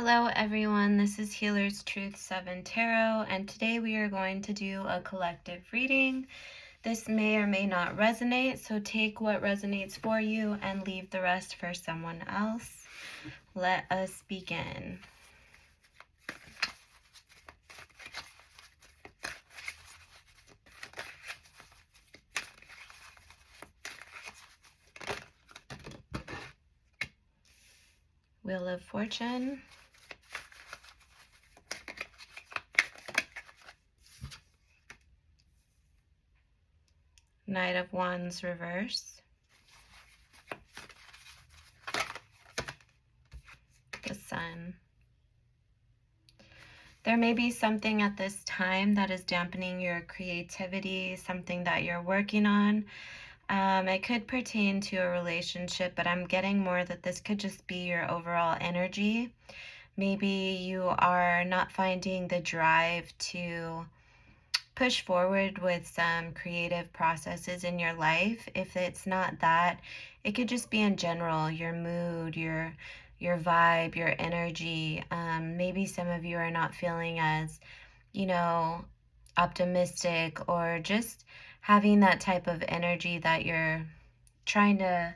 Hello everyone, this is Healer's Truth 7 Tarot, and today we are going to do a collective reading. This may or may not resonate, so take what resonates for you and leave the rest for someone else. Let us begin. Wheel of Fortune. Knight of Wands reverse. The Sun. There may be something at this time that is dampening your creativity, something that you're working on. It could pertain to a relationship, but I'm getting more that this could just be your overall energy. Maybe you are not finding the drive to push forward with some creative processes in your life. If it's not that, it could just be in general, your mood, your vibe, your energy. Maybe some of you are not feeling as, optimistic, or just having that type of energy that you're trying to,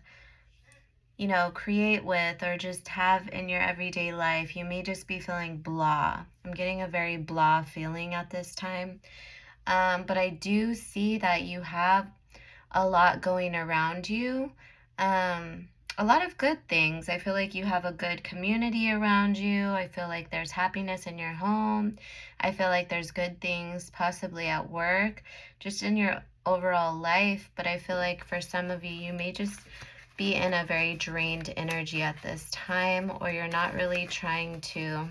create with or just have in your everyday life. You may just be feeling blah. I'm getting a very blah feeling at this time. But I do see that you have a lot going around you. A lot of good things. I feel like you have a good community around you. I feel like there's happiness in your home. I feel like there's good things possibly at work, just in your overall life. But I feel like for some of you, you may just be in a very drained energy at this time, or you're not really trying to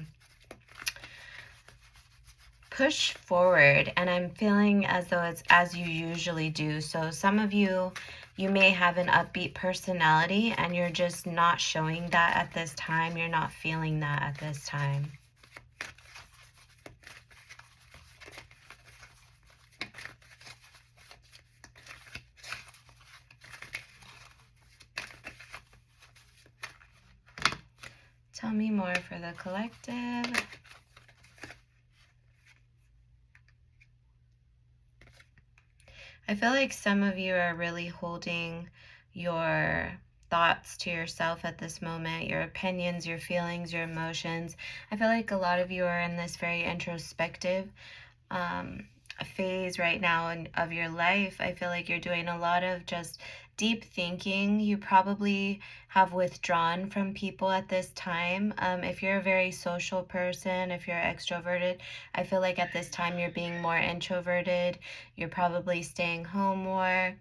push forward, and I'm feeling as though it's as you usually do. So some of you may have an upbeat personality and you're just not showing that at this time. You're not feeling that at this time. Tell me more for the collective. I feel like some of you are really holding your thoughts to yourself at this moment, your opinions, your feelings, your emotions. I feel like a lot of you are in this very introspective phase right now of your life. I feel like you're doing a lot of just deep thinking. You probably have withdrawn from people at this time. If you're a very social person, if you're extroverted, I feel like at this time you're being more introverted. You're probably staying home more,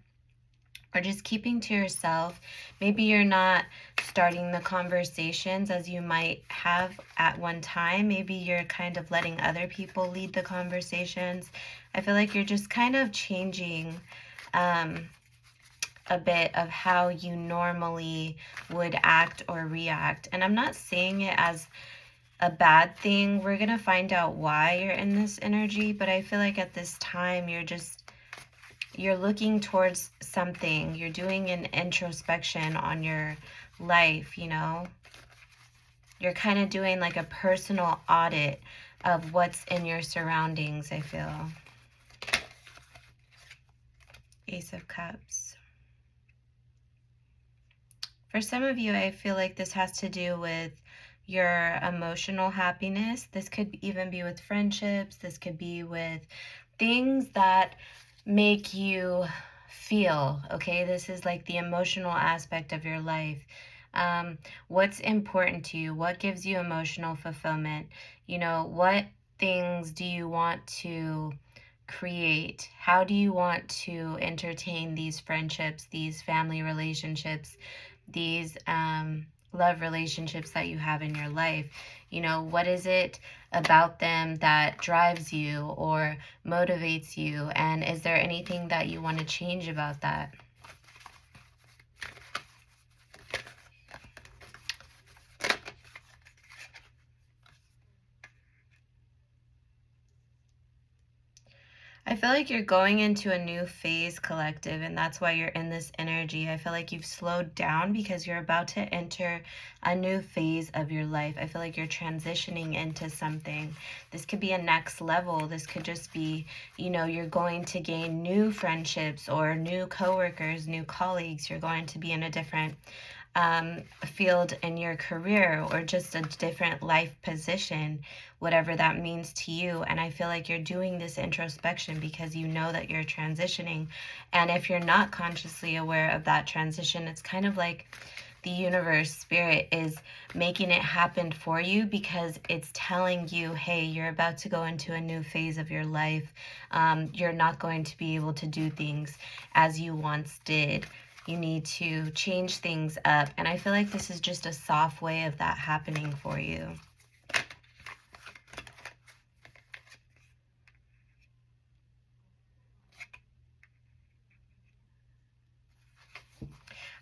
or just keeping to yourself. Maybe you're not starting the conversations as you might have at one time. Maybe you're kind of letting other people lead the conversations. I feel like you're just kind of changing a bit of how you normally would act or react. And I'm not saying it as a bad thing. We're going to find out why you're in this energy, but I feel like at this time you're looking towards something. You're doing an introspection on your life, You're kind of doing like a personal audit of what's in your surroundings, I feel. Ace of Cups. For some of you, I feel like this has to do with your emotional happiness. This could even be with friendships. This could be with things that make you feel, okay? This is like the emotional aspect of your life. What's important to you? What gives you emotional fulfillment? What things do you want to create? How do you want to entertain these friendships, these family relationships, these love relationships that you have in your life? What is it about them that drives you or motivates you? And is there anything that you want to change about that? I feel like you're going into a new phase, collective, and that's why you're in this energy. I feel like you've slowed down because you're about to enter a new phase of your life. I feel like you're transitioning into something. This could be a next level. This could just be, you're going to gain new friendships or new coworkers, new colleagues. You're going to be in a different field in your career or just a different life position, whatever that means to you. And I feel like you're doing this introspection because you know that you're transitioning. And if you're not consciously aware of that transition, it's kind of like the universe, spirit is making it happen for you because it's telling you, hey, you're about to go into a new phase of your life. You're not going to be able to do things as you once did. You need to change things up. And I feel like this is just a soft way of that happening for you.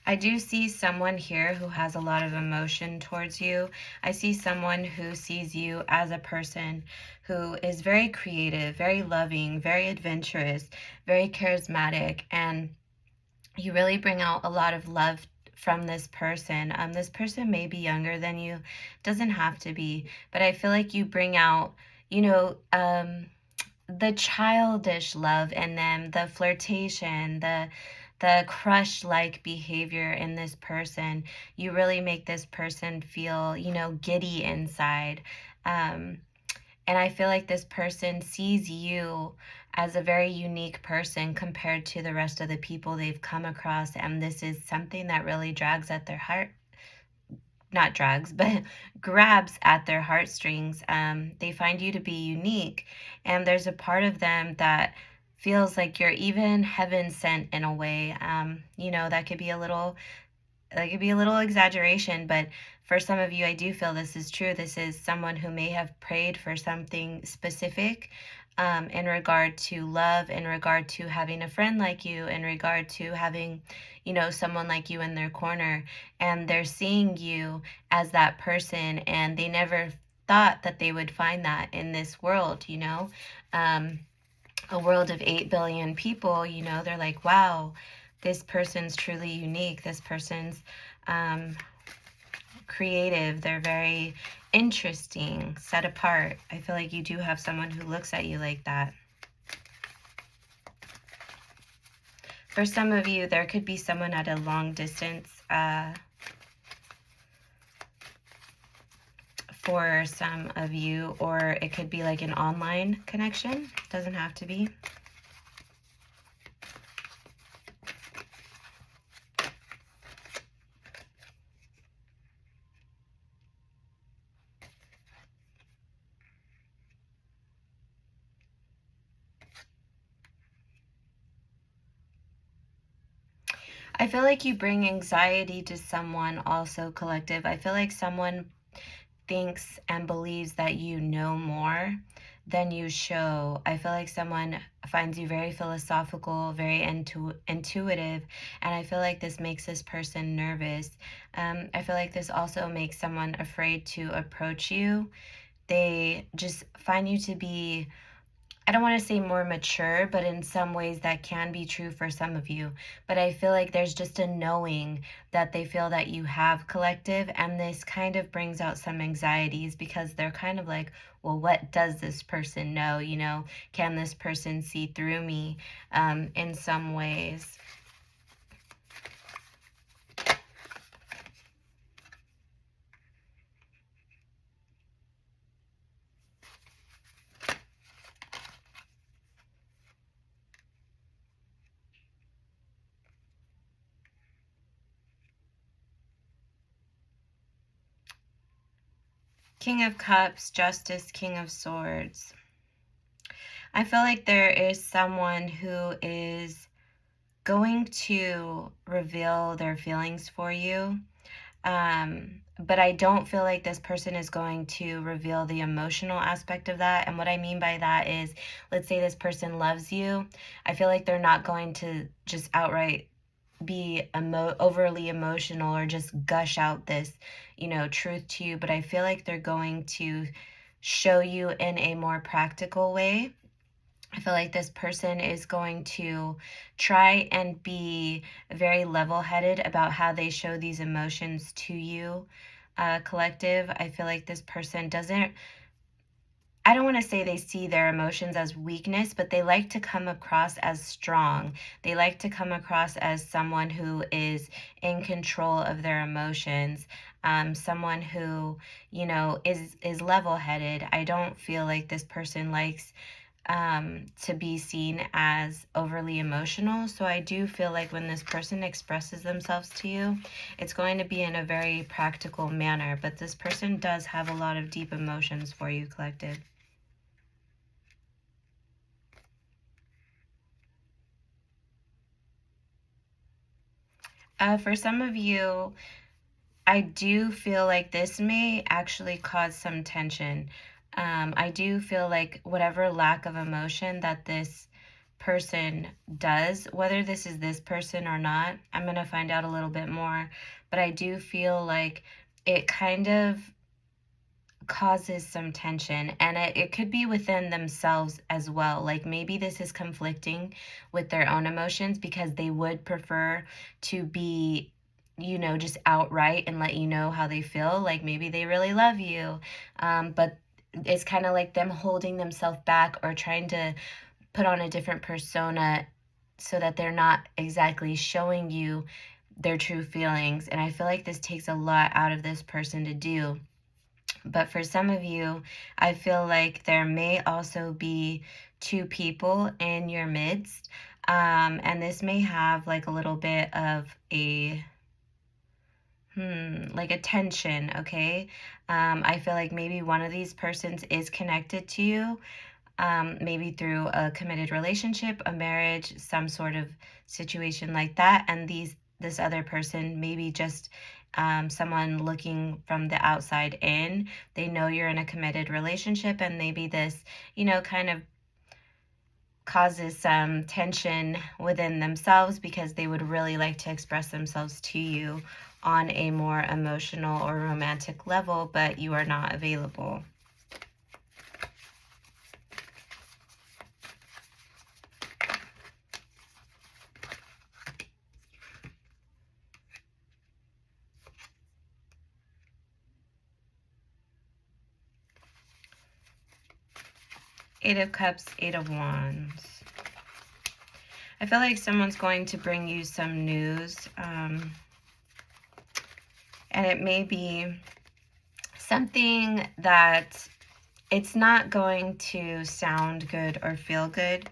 I do see someone here who has a lot of emotion towards you. I see someone who sees you as a person who is very creative, very loving, very adventurous, very charismatic, and you really bring out a lot of love from this person. This person may be younger than you, doesn't have to be, but I feel like you bring out, the childish love in them, the flirtation, the crush like behavior in this person. You really make this person feel, giddy inside. Um, and I feel like this person sees you as a very unique person compared to the rest of the people they've come across. And this is something that really drags at their heart. Not drags, but grabs at their heartstrings. They find you to be unique. And there's a part of them that feels like you're even heaven sent in a way. That could be a little exaggeration, but for some of you, I do feel this is true. This is someone who may have prayed for something specific, in regard to love, in regard to having a friend like you, in regard to having, someone like you in their corner. And they're seeing you as that person, and they never thought that they would find that in this world, a world of 8 billion people. They're like, wow, this person's truly unique. This person's creative. They're very interesting, set apart. I feel like you do have someone who looks at you like that. For some of you, there could be someone at a long distance. For some of you, or it could be like an online connection. Doesn't have to be. I feel like you bring anxiety to someone also, collective. I feel like someone thinks and believes that you know more than you show. I feel like someone finds you very philosophical, very intuitive, and I feel like this makes this person nervous. I feel like this also makes someone afraid to approach you. They just find you to be, I don't want to say more mature, but in some ways that can be true for some of you. But I feel like there's just a knowing that they feel that you have, collective, and this kind of brings out some anxieties because they're kind of like, well, what does this person know? Can this person see through me, in some ways? King of Cups, Justice, King of Swords. I feel like there is someone who is going to reveal their feelings for you. But I don't feel like this person is going to reveal the emotional aspect of that. And what I mean by that is, let's say this person loves you. I feel like they're not going to just outright be overly emotional or just gush out this, truth to you. But I feel like they're going to show you in a more practical way I feel like this person is going to try and be very level-headed about how they show these emotions to you, collective. I feel like this person doesn't, I don't want to say they see their emotions as weakness, but they like to come across as strong. They like to come across as someone who is in control of their emotions, someone who, is level-headed. I don't feel like this person likes to be seen as overly emotional. So I do feel like when this person expresses themselves to you, it's going to be in a very practical manner. But this person does have a lot of deep emotions for you, collective. For some of you, I do feel like this may actually cause some tension. I do feel like whatever lack of emotion that this person does, whether this is this person or not, I'm going to find out a little bit more. But I do feel like it kind of causes some tension, and it could be within themselves as well. Like maybe this is conflicting with their own emotions because they would prefer to be, just outright and let you know how they feel. Like maybe they really love you, but it's kind of like them holding themselves back or trying to put on a different persona so that they're not exactly showing you their true feelings. And I feel like this takes a lot out of this person to do. But for some of you, I feel like there may also be two people in your midst. And this may have like a little bit of a like a tension, okay? I feel like maybe one of these persons is connected to you, maybe through a committed relationship, a marriage, some sort of situation like that. And this other person, maybe just someone looking from the outside in, they know you're in a committed relationship, and maybe this, kind of causes some tension within themselves because they would really like to express themselves to you on a more emotional or romantic level, but you are not available. Eight of Cups, Eight of Wands. I feel like someone's going to bring you some news, and it may be something that it's not going to sound good or feel good.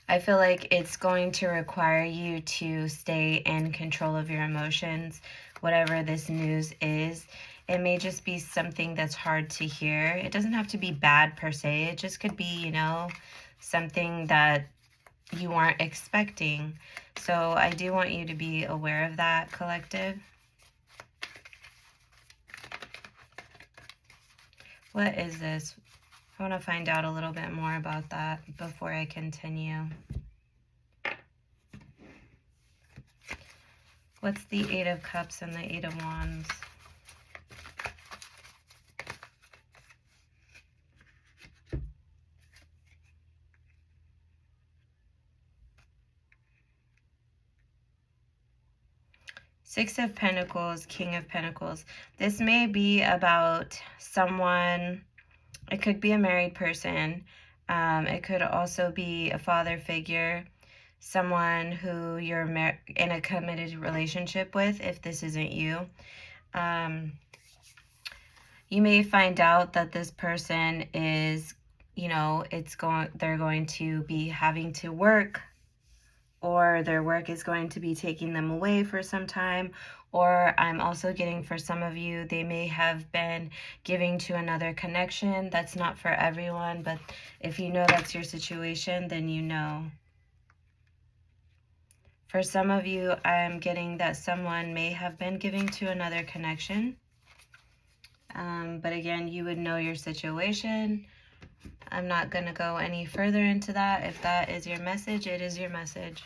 I feel like it's going to require you to stay in control of your emotions, whatever this news is. It may just be something that's hard to hear. It doesn't have to be bad per se. It just could be, something that you weren't expecting. So I do want you to be aware of that, collective. What is this? I want to find out a little bit more about that before I continue. What's the Eight of Cups and the Eight of Wands? Six of Pentacles, King of Pentacles. This may be about someone, it could be a married person. It could also be a father figure, someone who you're in a committed relationship with, if this isn't you. You may find out that this person is, they're going to be having to work, or their work is going to be taking them away for some time. Or I'm also getting, for some of you, they may have been giving to another connection. That's not for everyone, but if you know that's your situation, then you know. For some of you, I'm getting that someone may have been giving to another connection. But again, you would know your situation. I'm not going to go any further into that. If that is your message, it is your message.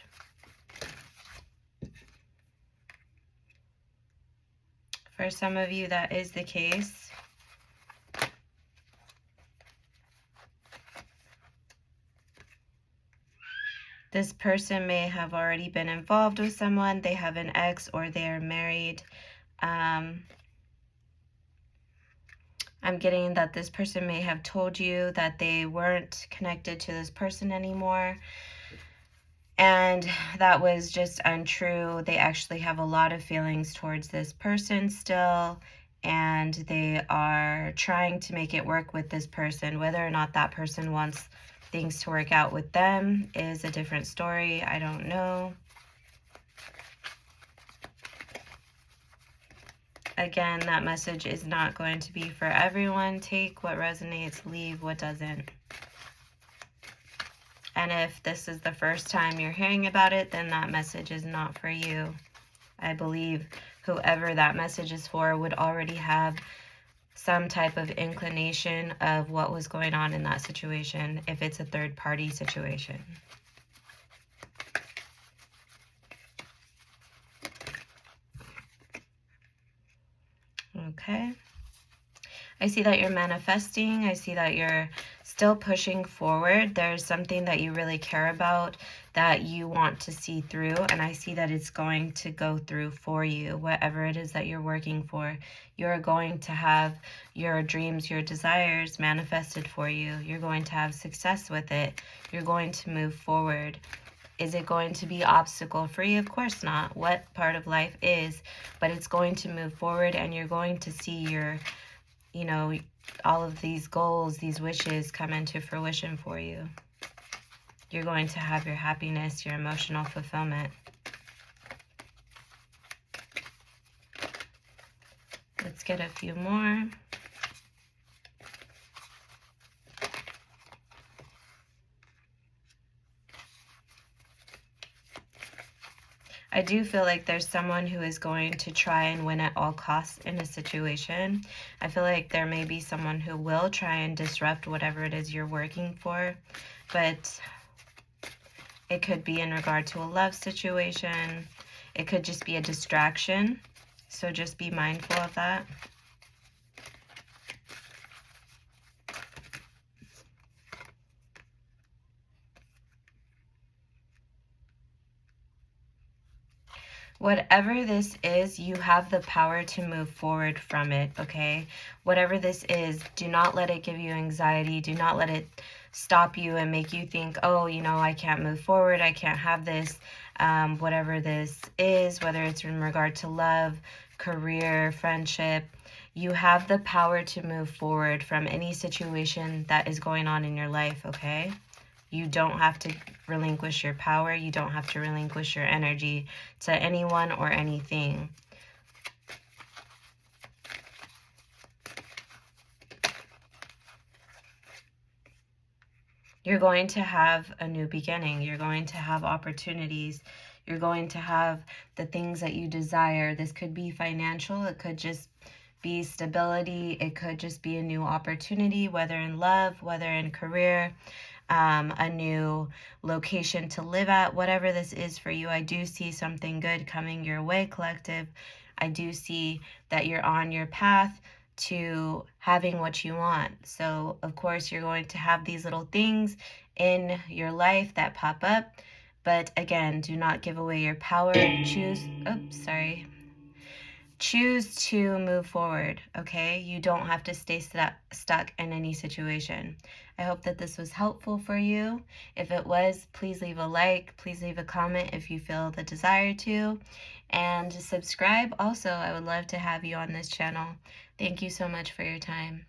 For some of you, that is the case. This person may have already been involved with someone. They have an ex or they are married. I'm getting that this person may have told you that they weren't connected to this person anymore. And that was just untrue. They actually have a lot of feelings towards this person still, and they are trying to make it work with this person. Whether or not that person wants things to work out with them is a different story. I don't know. Again, that message is not going to be for everyone. Take what resonates, leave what doesn't. And if this is the first time you're hearing about it, then that message is not for you. I believe whoever that message is for would already have some type of inclination of what was going on in that situation, if it's a third-party situation. Okay. I see that you're manifesting. I see that you're still pushing forward. There's something that you really care about that you want to see through, and I see that it's going to go through for you. Whatever it is that you're working for, you're going to have your dreams, your desires manifested for you. You're going to have success with it. You're going to move forward. Is it going to be obstacle free? Of course not. What part of life is? But it's going to move forward, and you're going to see your, you know, all of these goals, these wishes come into fruition for you. You're going to have your happiness, your emotional fulfillment. Let's get a few more. I do feel like there's someone who is going to try and win at all costs in a situation. I feel like there may be someone who will try and disrupt whatever it is you're working for, but it could be in regard to a love situation. It could just be a distraction, so just be mindful of that. Whatever this is, you have the power to move forward from it, okay? Whatever this is, do not let it give you anxiety. Do not let it stop you and make you think, oh, you know, I can't move forward. I can't have this. Whatever this is, whether it's in regard to love, career, friendship, you have the power to move forward from any situation that is going on in your life, okay? You don't have to relinquish your power. You don't have to relinquish your energy to anyone or anything. You're going to have a new beginning. You're going to have opportunities. You're going to have the things that you desire. This could be financial. It could just be stability. It could just be a new opportunity, whether in love, whether in career. A new location to live at, whatever this is for you. I do see something good coming your way, collective. I do see that you're on your path to having what you want. So, of course, you're going to have these little things in your life that pop up. But again, do not give away your power. Choose to move forward, okay? You don't have to stay stuck in any situation. I hope that this was helpful for you. If it was, please leave a like. Please leave a comment if you feel the desire to. And subscribe also. I would love to have you on this channel. Thank you so much for your time.